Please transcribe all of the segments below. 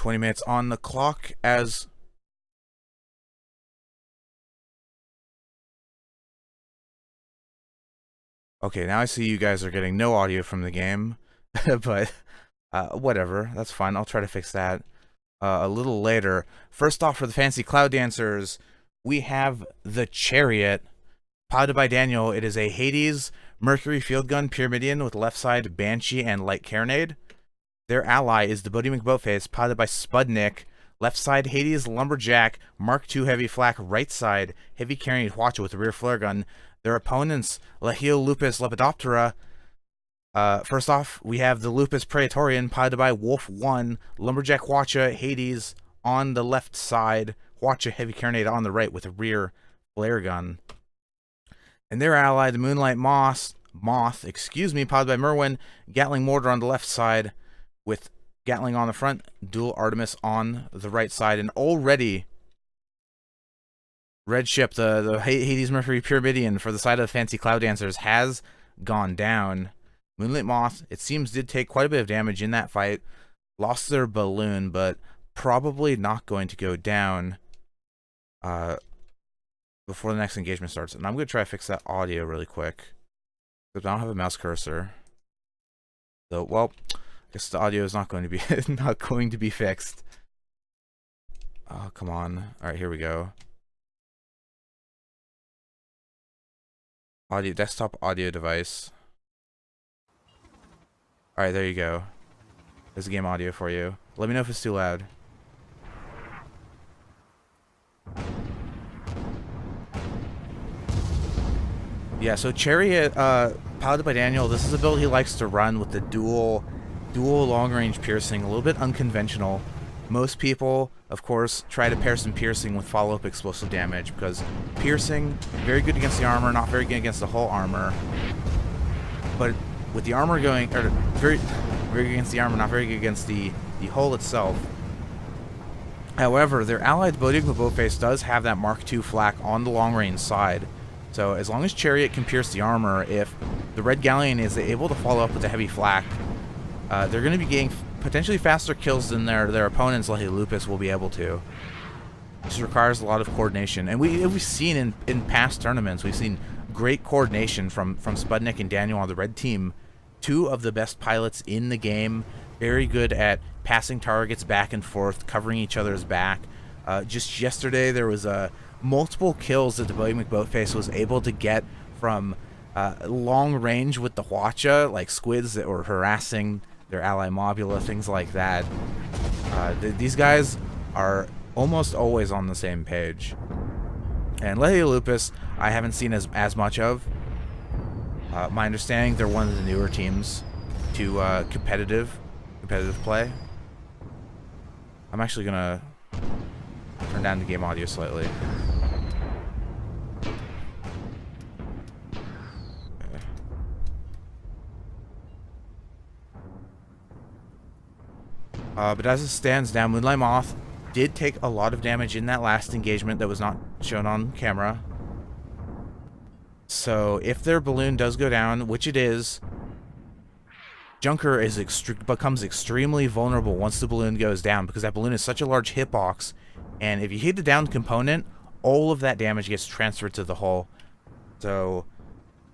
20 minutes on the clock as... Okay, now I see you guys are getting no audio from the game, but whatever, that's fine. I'll try to fix that a little later. First off, for the fancy cloud dancers, we have the Chariot, piloted by Daniel. It is a Hades Mercury field gun Pyramidion with left side Banshee and light carronade. Their ally is the Bodie McBoatface, piloted by Spudnik. Left side Hades Lumberjack, Mark II heavy flak. Right side heavy carronade Hwacha with a rear flare gun. Their opponents, Legio, Lupus, Lepidoptera. First off, we have the Lupus Praetorian, piloted by Wolf 1, Lumberjack Hwacha, Hades on the left side, Hwacha heavy carronade on the right with a rear flare gun. And their ally, the Moonlight Moth, piloted by Merwin, Gatling Mortar on the left side with Gatling on the front, dual Artemis on the right side, and already red ship, the Hades Mercury Pyramidion for the side of the fancy cloud dancers has gone down. Moonlight Moth, it seems, did take quite a bit of damage in that fight. Lost their balloon, but probably not going to go down before the next engagement starts. And I'm going to try to fix that audio really quick, because I don't have a mouse cursor. So, well, I guess the audio is not going to be not going to be fixed. Oh, come on. All right, here we go. Audio, desktop audio device. Alright, there you go. There's game audio for you. Let me know if it's too loud. Yeah, so Chariot, piloted by Daniel, this is a build he likes to run with the dual long-range piercing, a little bit unconventional. Most people, of course, try to pair some piercing with follow-up explosive damage, because piercing, very good against the armor, not very good against the whole armor. But with the armor going, or very good against the armor, not very good against the hull itself. However, their allied Bodie McBoatface does have that Mark II flak on the long-range side. So as long as Chariot can pierce the armor, if the Red Galleon is able to follow up with a heavy flak, they're going to be getting potentially faster kills than their opponents, like Lupus, will be able to. This requires a lot of coordination, and we've seen in past tournaments, we've seen great coordination from Spudnik and Daniel on the red team. Two of the best pilots in the game, very good at passing targets back and forth, covering each other's back. Just yesterday, there was multiple kills that the Bodie McBoatface was able to get from long range with the Hwacha, like squids that were harassing their ally Mobula, things like that. These guys are almost always on the same page. And Legio Lupus, I haven't seen as much of. My understanding, they're one of the newer teams to competitive play. I'm actually gonna turn down the game audio slightly. But as it stands now, Moonlight Moth did take a lot of damage in that last engagement that was not shown on camera. So if their balloon does go down, which it is, Junker becomes extremely vulnerable once the balloon goes down, because that balloon is such a large hitbox, and if you hit the down component, all of that damage gets transferred to the hull. So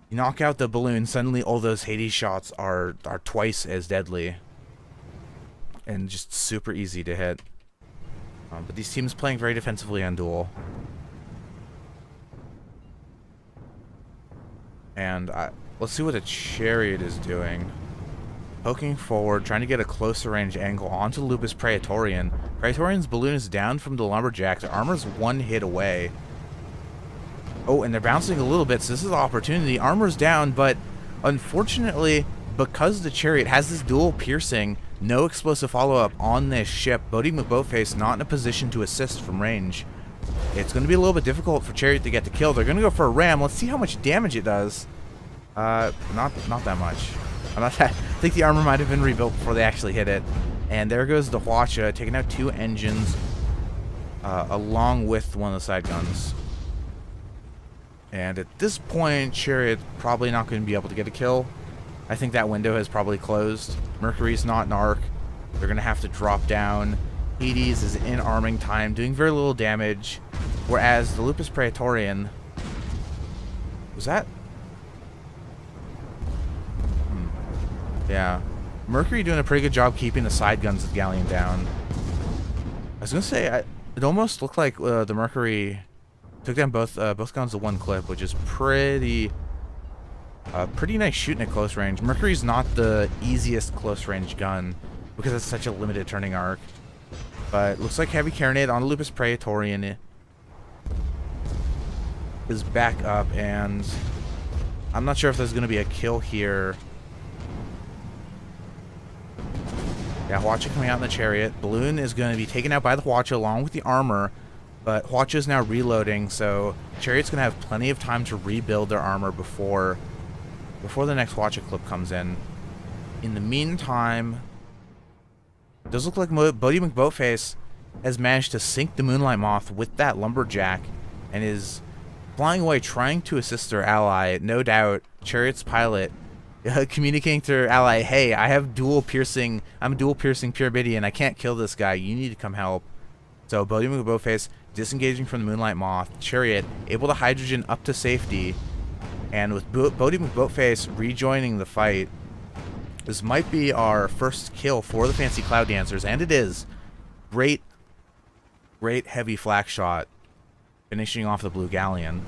you knock out the balloon, suddenly all those Hades shots are twice as deadly. And just super easy to hit. But these teams playing very defensively on duel. And let's see what a Chariot is doing. Poking forward, trying to get a closer range angle onto Lupus Praetorian. Praetorian's balloon is down from the Lumberjack. Their armor's one hit away. Oh, and they're bouncing a little bit, so this is an opportunity. Armor's down, but unfortunately, because the Chariot has this dual piercing, no explosive follow-up on this ship, Bodie McBoatface not in a position to assist from range. It's going to be a little bit difficult for Chariot to get the kill. They're going to go for a ram. Let's see how much damage it does. Not that much. I think the armor might have been rebuilt before they actually hit it. And there goes the Hwacha, taking out 2 engines, along with one of the side guns. And at this point, Chariot probably not going to be able to get a kill. I think that window has probably closed. Mercury's not an arc. They're going to have to drop down Hades is in arming time, doing very little damage, whereas the Lupus Praetorian... Was that? Yeah. Mercury doing a pretty good job keeping the side guns of Galleon down. I was gonna say, it almost looked like the Mercury took down both guns with one clip, which is pretty nice shooting at close range. Mercury's not the easiest close range gun because it's such a limited turning arc. But looks like heavy carronade on the Lupus Praetorian is back up, and I'm not sure if there's gonna be a kill here. Yeah, Hwacha coming out in the chariot. Balloon is going to be taken out by the Hwacha along with the armor, but Hwacha is now reloading, so chariot's going to have plenty of time to rebuild their armor before the next Hwacha clip comes in. In the meantime, it does look like Bodhi McBoatface has managed to sink the Moonlight Moth with that lumberjack and is flying away trying to assist their ally. No doubt, chariot's pilot communicating to her ally, hey, I'm a dual piercing Pyramidian, I can't kill this guy, you need to come help. So Bodhi McBoatface disengaging from the Moonlight Moth, chariot able to hydrogen up to safety, and with Bodhi McBoatface rejoining the fight, this might be our first kill for the Fancy Cloud Dancers, and it is. Great heavy flak shot, finishing off the Blue Galleon.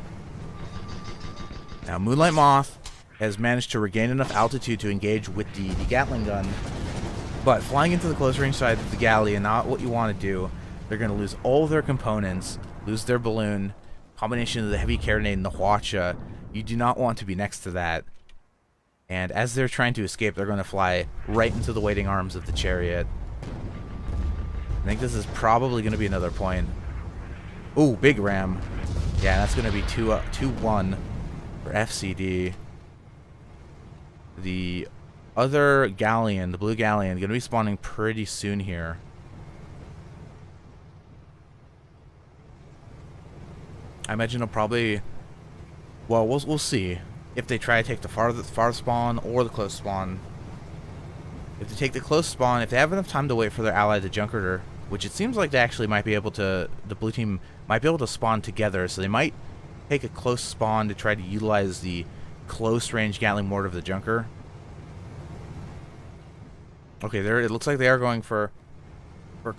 Now Moonlight Moth has managed to regain enough altitude to engage with the Gatling gun, but flying into the close range side of the Galleon, not what you want to do. They're going to lose all of their components, lose their balloon, combination of the heavy carronade and the Hwacha. You do not want to be next to that. And as they're trying to escape, they're going to fly right into the waiting arms of the chariot. I think this is probably going to be another point. Ooh, big ram. Yeah, that's going to be 2-1 for FCD. The other Galleon, the Blue Galleon, going to be spawning pretty soon here. I imagine it'll probably... Well, we'll see if they try to take the far spawn or the close spawn. If they take the close spawn, if they have enough time to wait for their ally, the Junkerter, which it seems like they actually might be able to... The blue team might be able to spawn together, so they might take a close spawn to try to utilize the close range Gatling mortar of the Junker. Okay, there it looks like they are going for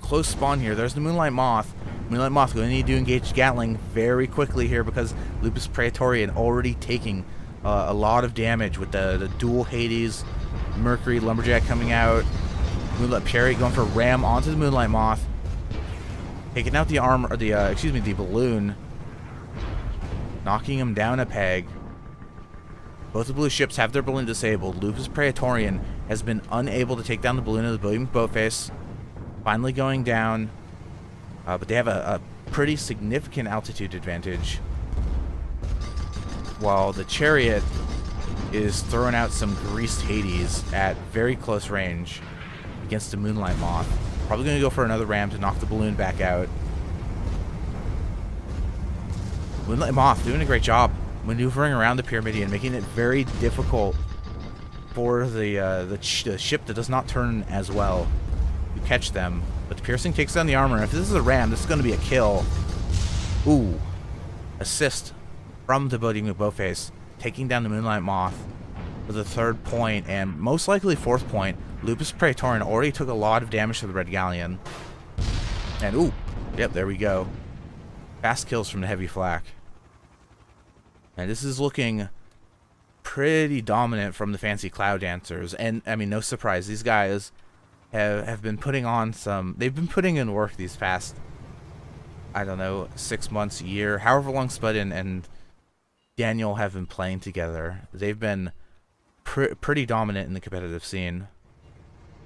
close spawn here. There's the Moonlight Moth. Moonlight Moth going to need to engage Gatling very quickly here because Lupus Praetorian already taking a lot of damage with the dual Hades, Mercury, Lumberjack coming out. Moonlight Chariot going for ram onto the Moonlight Moth, taking out the armor, or the the balloon, knocking him down a peg. Both the blue ships have their balloon disabled. Lupus Praetorian has been unable to take down the balloon of the Bodhi McBoatface. Finally going down. But they have a pretty significant altitude advantage. While the chariot is throwing out some greased Hades at very close range against the Moonlight Moth. Probably going to go for another ram to knock the balloon back out. Moonlight Moth doing a great job maneuvering around the Pyramidian, making it very difficult for the ship that does not turn as well to catch them. But the piercing takes down the armor. If this is a ram, this is going to be a kill. Ooh. Assist from the Bodhi McBoatface, taking down the Moonlight Moth for the 3rd point, and most likely 4th point. Lupus Praetorian already took a lot of damage to the Red Galleon. And ooh, yep, there we go. Fast kills from the heavy flak. And this is looking pretty dominant from the Fancy Cloud Dancers. And, I mean, no surprise. These guys have been putting on some... They've been putting in work these past, I don't know, 6 months, a year, however long Spud and Daniel have been playing together. They've been pretty dominant in the competitive scene.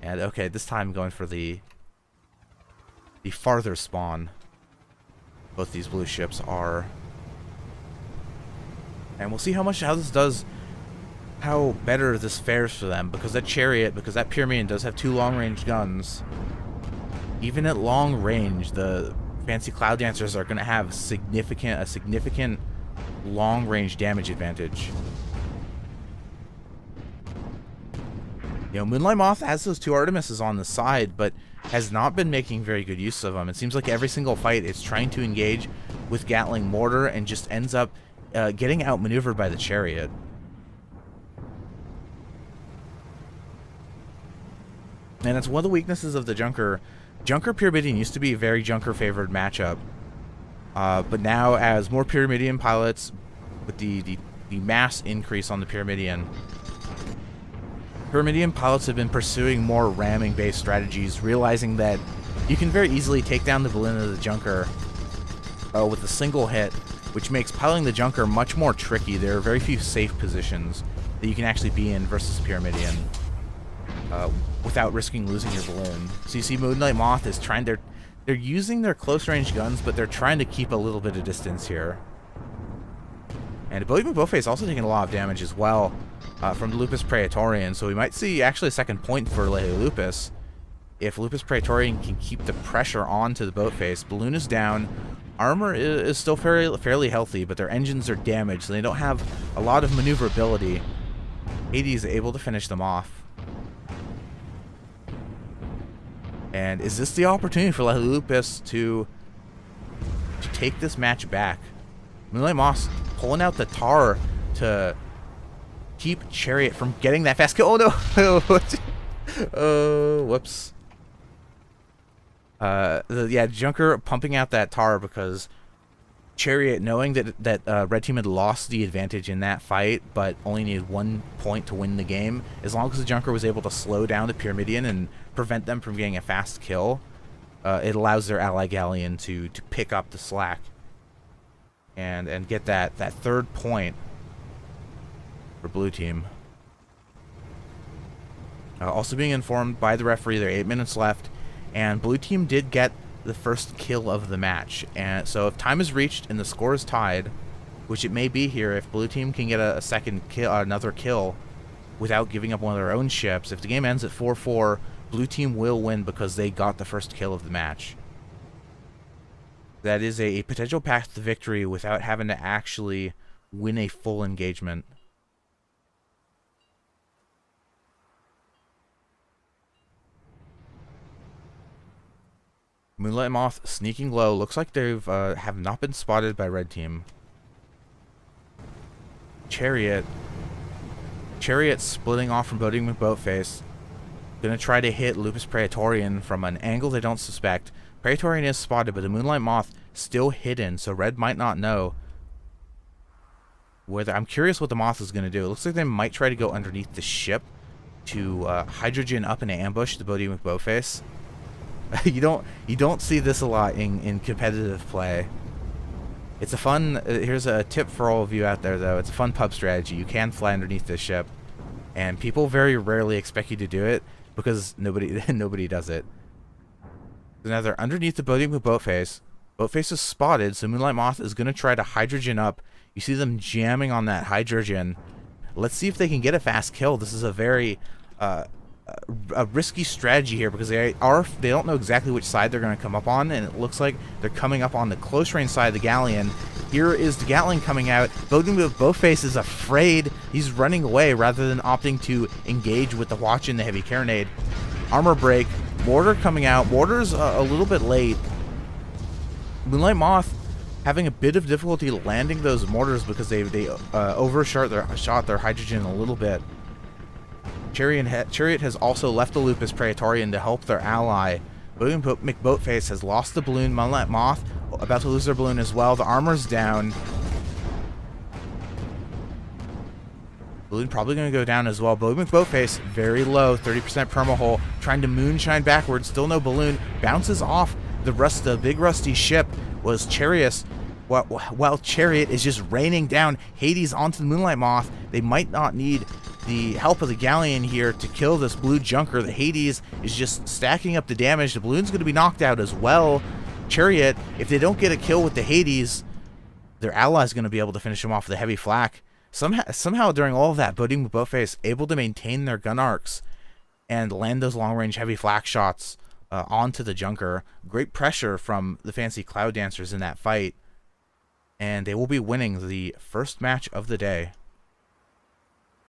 And, okay, this time going for the farther spawn. Both these blue ships are... And we'll see how this does, how better this fares for them, because that chariot, because that Pyramidian does have 2 long-range guns. Even at long range, the Fancy Cloud Dancers are going to have a significant long-range damage advantage. You know, Moonlight Moth has those 2 Artemises on the side, but has not been making very good use of them. It seems like every single fight it's trying to engage with Gatling mortar and just ends up getting outmaneuvered by the Chariot. And it's one of the weaknesses of the Junker. Junker Pyramidion used to be a very Junker favored matchup. But now, as more Pyramidion pilots, with the mass increase on the Pyramidion pilots have been pursuing more ramming based strategies, realizing that you can very easily take down the balloon of the Junker with a single hit, which makes piloting the Junker much more tricky. There are very few safe positions that you can actually be in versus Pyramidion without risking losing your balloon. So you see Moonlight Moth is trying, they're using their close range guns, but they're trying to keep a little bit of distance here. And Bodhi McBoatface is also taking a lot of damage as well from the Lupus Praetorian, so we might see actually a second point for Legio Lupus if Lupus Praetorian can keep the pressure onto the Boatface. Balloon is down. Armor is still fairly healthy, but their engines are damaged, so they don't have a lot of maneuverability. Hades is able to finish them off. And is this the opportunity for Legio Lupus to take this match back? Moonlight Moss pulling out the tar to keep Chariot from getting that fast kill. Oh no! Oh, whoops. Yeah, Junker pumping out that tar because Chariot, knowing that Red Team had lost the advantage in that fight, but only needed 1 point to win the game. As long as the Junker was able to slow down the Pyramidion and prevent them from getting a fast kill, it allows their ally Galleon to pick up the slack and get that third point for Blue Team. Also being informed by the referee, there are 8 minutes left, and Blue Team did get the first kill of the match. And so if time is reached and the score is tied, which it may be here, if Blue Team can get a second kill, another kill without giving up one of their own ships, if the game ends at 4-4, Blue Team will win because they got the first kill of the match. That is a potential path to victory without having to actually win a full engagement. Moonlight Moth sneaking low. Looks like they've have not been spotted by Red Team. Chariot splitting off from Bodhi McBoatface. Gonna try to hit Lupus Praetorian from an angle they don't suspect. Praetorian is spotted, but the Moonlight Moth still hidden, so Red might not know whether. I'm curious what the Moth is gonna do. It looks like they might try to go underneath the ship to hydrogen up in an ambush the Bodhi McBoatface. You don't see this a lot in competitive play. It's a fun. Here's a tip for all of you out there, though. It's a fun pub strategy. You can fly underneath this ship, and people very rarely expect you to do it because nobody does it. So now they're underneath the Bodhi McBoatface. Boatface is spotted, so Moonlight Moth is going to try to hydrogen up. You see them jamming on that hydrogen. Let's see if they can get a fast kill. This is a very a risky strategy here because they don't know exactly which side they're going to come up on, and it looks like they're coming up on the close range side of the Galleon. Here is the Gatling coming out. Boatface is afraid. He's running away rather than opting to engage with the watch and the heavy carronade. Armor break. Mortar coming out. Mortar's a little bit late. Moonlight Moth having a bit of difficulty landing those mortars because they overshot their hydrogen a little bit. Chariot has also left the Lupus Praetorian to help their ally. William McBoatface has lost the balloon. Moonlight Moth about to lose their balloon as well. The armor's down. Balloon probably going to go down as well. William McBoatface very low, 30% permahull, trying to moonshine backwards. Still no balloon. Bounces off the big rusty ship. Was Chariot. While Chariot is just raining down Hades onto the Moonlight Moth. They might not need the help of the Galleon here to kill this blue Junker. The Hades is just stacking up the damage. The balloon's going to be knocked out as well. Chariot, if they don't get a kill with the Hades, their ally's going to be able to finish them off with a heavy flak. Somehow during all of that, Bodhi McBoatface able to maintain their gun arcs and land those long-range heavy flak shots onto the Junker. Great pressure from the fancy Cloud Dancers in that fight. And they will be winning the first match of the day.